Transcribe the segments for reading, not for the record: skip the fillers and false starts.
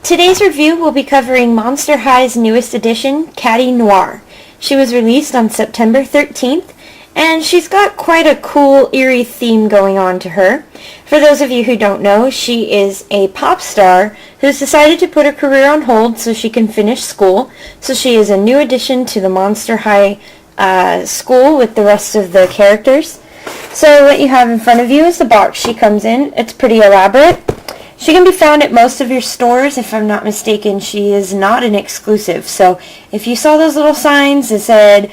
Today's review will be covering Monster High's newest edition, Catty Noir. She was released on September 13th, and she's got quite a cool, eerie theme going on to her. For those of you who don't know, she is a pop star who's decided to put her career on hold so she can finish school. So she is a new addition to the Monster High school with the rest of the characters. So what you have in front of you is the box she comes in. It's pretty elaborate. She can be found at most of your stores. If I'm not mistaken, she is not an exclusive. So if you saw those little signs that said,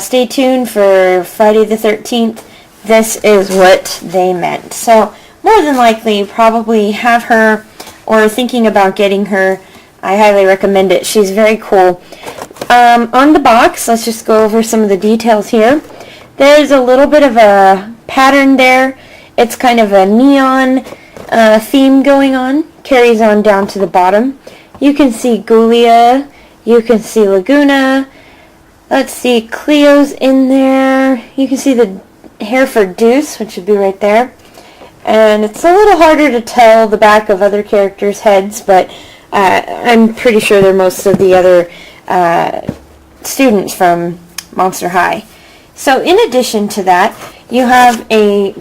stay tuned for Friday the 13th, this is what they meant. So more than likely, you probably have her or are thinking about getting her. I highly recommend it. She's very cool. On the box, let's just go over some of the details here. There's a little bit of a pattern there. It's kind of a neon theme going on. Carries on down to the bottom. You can see Gulia. You can see Laguna. Let's see, Cleo's in there. You can see the hair for Deuce, which would be right there. And it's a little harder to tell the back of other characters' heads, but I'm pretty sure they're most of the other students from Monster High. So in addition to that, you have a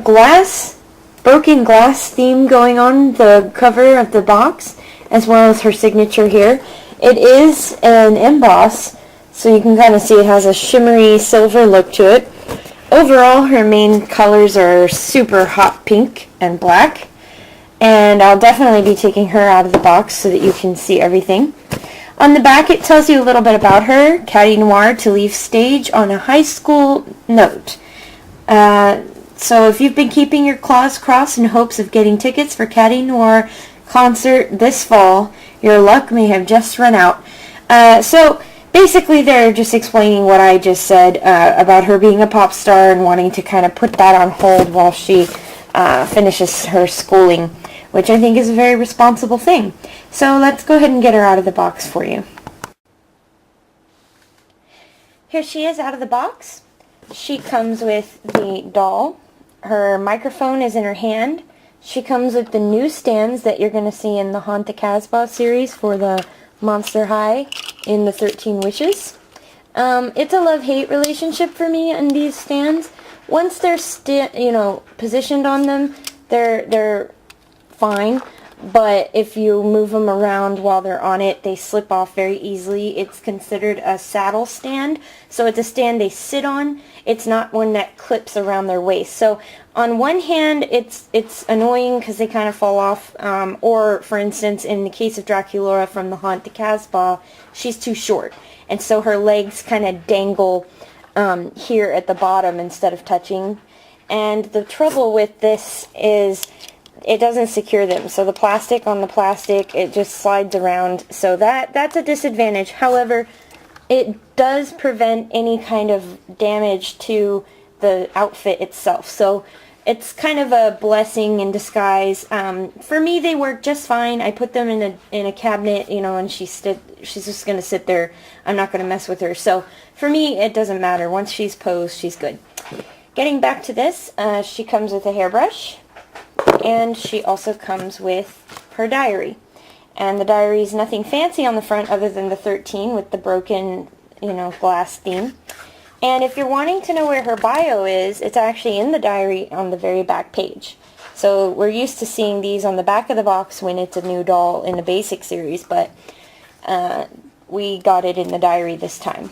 broken glass theme going on the cover of the box, as well as her signature here. It is an emboss, so you can kind of see it has a shimmery silver look to it. Overall, her main colors are super hot pink and black, and I'll definitely be taking her out of the box so that you can see everything. On the back, it tells you a little bit about her. Catty Noir to leave stage on a high school note. So if you've been keeping your claws crossed in hopes of getting tickets for Catty Noir concert this fall, your luck may have just run out. So basically they're just explaining what I just said about her being a pop star and wanting to kind of put that on hold while she finishes her schooling, which I think is a very responsible thing. So let's go ahead and get her out of the box for you. Here she is out of the box. She comes with the doll. Her microphone is in her hand. She comes with the new stands that you're going to see in the Haunt the Casbah series for the Monster High in the 13 Wishes. It's a love-hate relationship for me in these stands. Once they're positioned on them, they're fine. But if you move them around while they're on it, they slip off very easily. It's considered a saddle stand, so it's a stand they sit on. It's not one that clips around their waist. So on one hand, it's annoying because they kind of fall off. Or, for instance, in the case of Draculaura from the Haunt the Casbah, she's too short. And so her legs kind of dangle here at the bottom instead of touching. And the trouble with this is it doesn't secure them. So the plastic on the plastic, it just slides around. So that's a disadvantage. However, it does prevent any kind of damage to the outfit itself. So it's kind of a blessing in disguise. For me, they work just fine. I put them in a cabinet, and she's just going to sit there. I'm not going to mess with her. So for me, it doesn't matter. Once she's posed, she's good. Getting back to this, she comes with a hairbrush. And she also comes with her diary. And the diary is nothing fancy on the front other than the 13 with the broken, glass theme. And if you're wanting to know where her bio is, it's actually in the diary on the very back page. So we're used to seeing these on the back of the box when it's a new doll in the basic series, but we got it in the diary this time.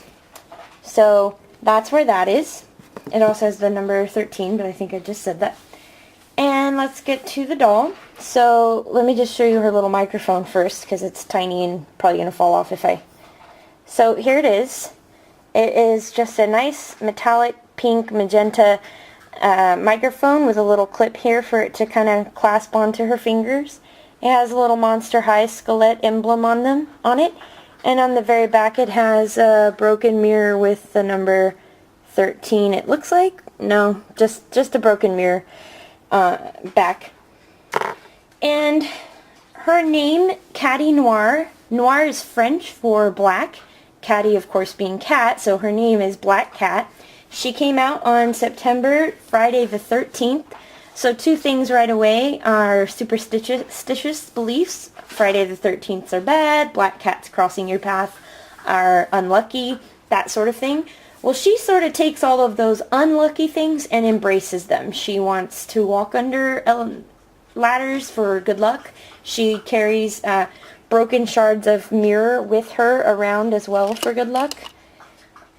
So that's where that is. It also has the number 13, but I think I just said that. And let's get to the doll. So let me just show you her little microphone first because it's tiny and probably going to fall off if I... So here it is. It is just a nice metallic pink magenta microphone with a little clip here for it to kind of clasp onto her fingers. It has a little Monster High skeleton emblem on it. And on the very back it has a broken mirror with the number 13. It looks like? No, just a broken mirror. Back. And her name, Catty Noir. Noir is French for black. Catty, of course, being cat, so her name is Black Cat. She came out on Friday the 13th, So two things right away are superstitious beliefs. Friday the 13th are bad, black cats crossing your path are unlucky, that sort of thing. Well, she sort of takes all of those unlucky things and embraces them. She wants to walk under ladders for good luck. She carries broken shards of mirror with her around as well for good luck.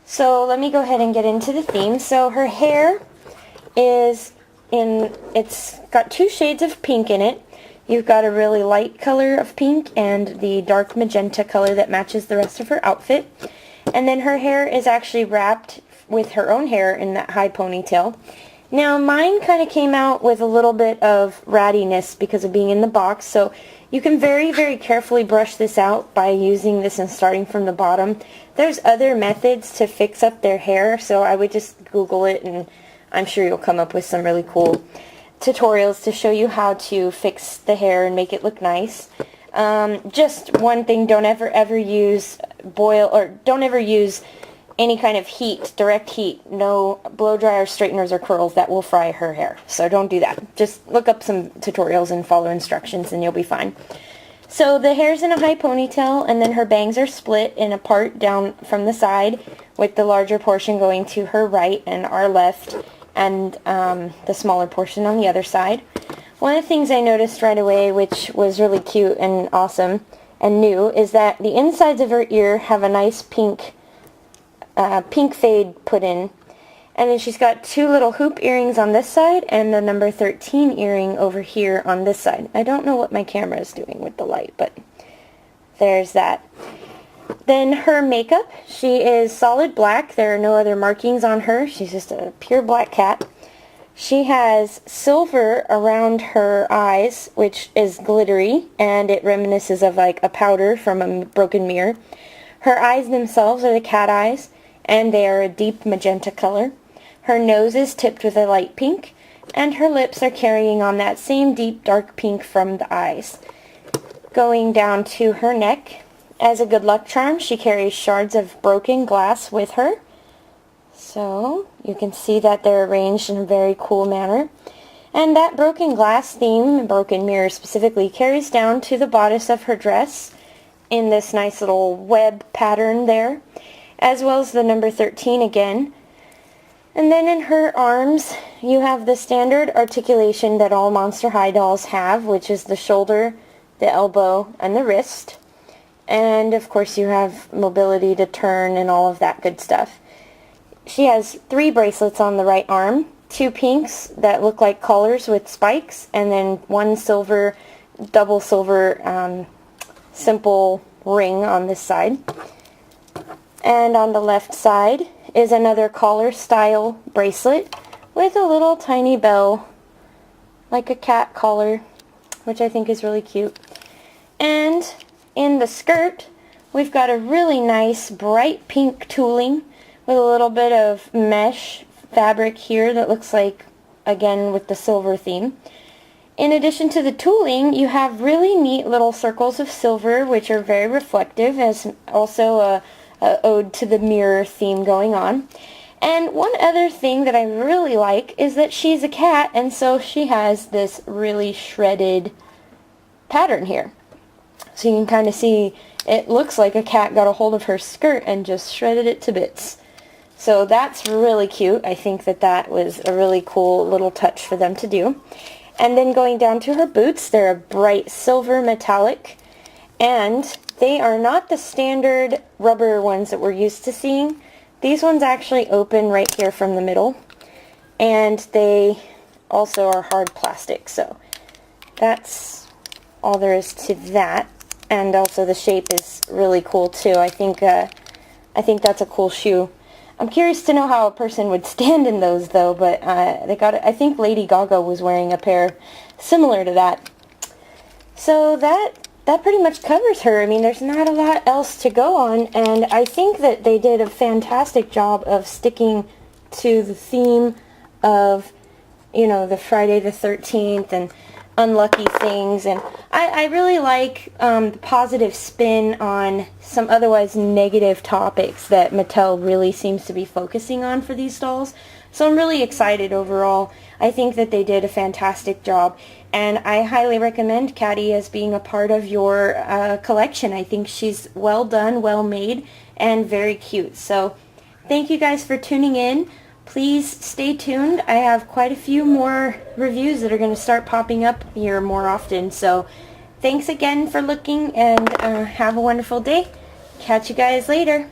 So let me go ahead and get into the theme. So her hair is it's got two shades of pink in it. You've got a really light color of pink and the dark magenta color that matches the rest of her outfit. And then her hair is actually wrapped with her own hair in that high ponytail. Now mine kind of came out with a little bit of rattiness because of being in the box, so you can very, very carefully brush this out by using this and starting from the bottom. There's other methods to fix up their hair, so I would just Google it and I'm sure you'll come up with some really cool tutorials to show you how to fix the hair and make it look nice. Just one thing, don't ever use don't ever use any kind of heat, direct heat, no blow dryer, straighteners, or curls. That will fry her hair. So don't do that. Just look up some tutorials and follow instructions and you'll be fine. So the hair's in a high ponytail and then her bangs are split in a part down from the side with the larger portion going to her right and our left and the smaller portion on the other side. One of the things I noticed right away, which was really cute and awesome and new, is that the insides of her ear have a nice pink fade put in. And then she's got two little hoop earrings on this side and the number 13 earring over here on this side. I don't know what my camera is doing with the light, but there's that. Then her makeup, she is solid black. There are no other markings on her. She's just a pure black cat. She has silver around her eyes, which is glittery, and it reminisces of like a powder from a broken mirror. Her eyes themselves are the cat eyes, and they are a deep magenta color. Her nose is tipped with a light pink, and her lips are carrying on that same deep dark pink from the eyes. Going down to her neck, as a good luck charm, she carries shards of broken glass with her. So you can see that they're arranged in a very cool manner. And that broken glass theme, broken mirror specifically, carries down to the bodice of her dress in this nice little web pattern there, as well as the number 13 again. And then in her arms, you have the standard articulation that all Monster High dolls have, which is the shoulder, the elbow, and the wrist. And of course you have mobility to turn and all of that good stuff. She has 3 bracelets on the right arm, 2 pinks that look like collars with spikes, and then 1 silver, double silver, simple ring on this side. And on the left side is another collar style bracelet with a little tiny bell, like a cat collar, which I think is really cute. And in the skirt, we've got a really nice bright pink tooling with a little bit of mesh fabric here that looks like, again, with the silver theme. In addition to the tooling, you have really neat little circles of silver, which are very reflective, as also a ode to the mirror theme going on. And one other thing that I really like is that she's a cat, and so she has this really shredded pattern here. So you can kind of see it looks like a cat got a hold of her skirt and just shredded it to bits. So that's really cute. I think that that was a really cool little touch for them to do. And then going down to her boots, they're a bright silver metallic, and they are not the standard rubber ones that we're used to seeing. These ones actually open right here from the middle, and they also are hard plastic. So that's all there is to that. And also the shape is really cool too. I think that's a cool shoe. I'm curious to know how a person would stand in those though, but I think Lady Gaga was wearing a pair similar to that. So that pretty much covers her. I mean, there's not a lot else to go on, and I think that they did a fantastic job of sticking to the theme of, you know, the Friday the 13th and unlucky things, and I really like the positive spin on some otherwise negative topics that Mattel really seems to be focusing on for these dolls. So I'm really excited overall. I think that they did a fantastic job, and I highly recommend Catty as being a part of your collection. I think she's well done, well made, and very cute. So thank you guys for tuning in. Please stay tuned. I have quite a few more reviews that are going to start popping up here more often. So thanks again for looking, and have a wonderful day. Catch you guys later.